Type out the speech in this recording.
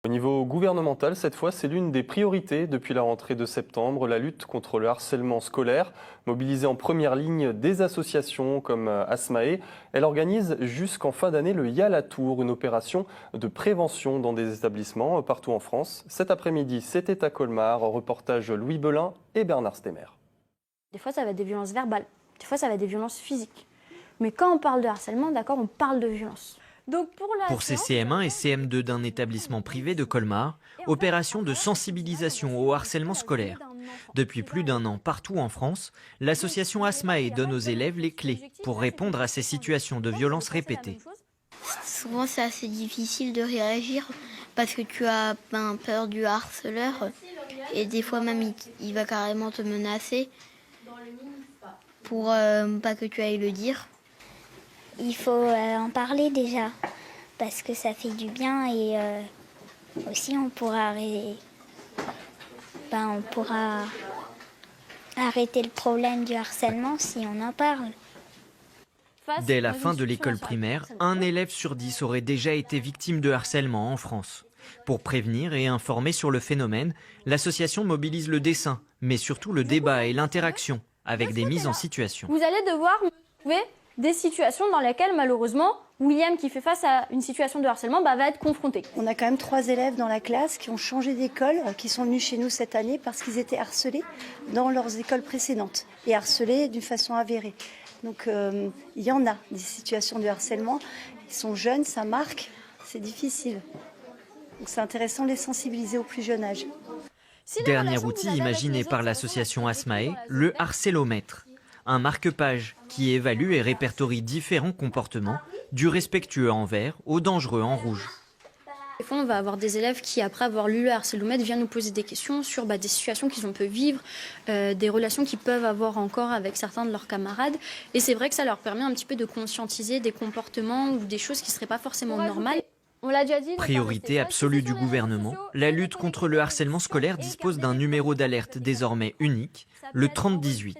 Au niveau gouvernemental, cette fois, c'est l'une des priorités depuis la rentrée de septembre, la lutte contre le harcèlement scolaire. Mobilisée en première ligne des associations comme Asmae, elle organise jusqu'en fin d'année le YA la Tour, une opération de prévention dans des établissements partout en France. Cet après-midi, c'était à Colmar, reportage Louis Belin et Bernard Stemmer. Des fois, ça va être des violences verbales, des fois, ça va être des violences physiques. Mais quand on parle de harcèlement, d'accord, on parle de violence. Donc pour ces CM1 et CM2 d'un établissement privé de Colmar, opération de sensibilisation au harcèlement scolaire. Depuis plus d'un an, partout en France, l'association Asmae donne aux élèves les clés pour répondre à ces situations de violence répétées. Souvent, c'est assez difficile de réagir parce que tu as peur du harceleur et des fois même il va carrément te menacer pour pas que tu ailles le dire. Il faut en parler déjà, parce que ça fait du bien et aussi on pourra arrêter le problème du harcèlement si on en parle. Dès la fin de l'école primaire, un élève sur 10 aurait déjà été victime de harcèlement en France. Pour prévenir et informer sur le phénomène, l'association mobilise le dessin, mais surtout le débat et l'interaction, avec des mises en situation. Vous allez devoir me trouver des situations dans lesquelles, malheureusement, William, qui fait face à une situation de harcèlement, va être confronté. On a quand même 3 élèves dans la classe qui ont changé d'école, qui sont venus chez nous cette année parce qu'ils étaient harcelés dans leurs écoles précédentes et harcelés d'une façon avérée. Donc il y en a des situations de harcèlement. Ils sont jeunes, ça marque, c'est difficile. Donc c'est intéressant de les sensibiliser au plus jeune âge. Dernier outil imaginé par l'association Asmae, le harcélomètre. Un marque-page qui évalue et répertorie différents comportements, du respectueux en vert au dangereux en rouge. Des fois, on va avoir des élèves qui, après avoir lu le harcélomètre, viennent nous poser des questions sur des situations qu'ils ont pu vivre, des relations qu'ils peuvent avoir encore avec certains de leurs camarades. Et c'est vrai que ça leur permet un petit peu de conscientiser des comportements ou des choses qui ne seraient pas forcément normales. On l'a déjà dit, priorité absolue du gouvernement, la lutte contre le harcèlement scolaire dispose d'un numéro d'alerte désormais unique, le 3018.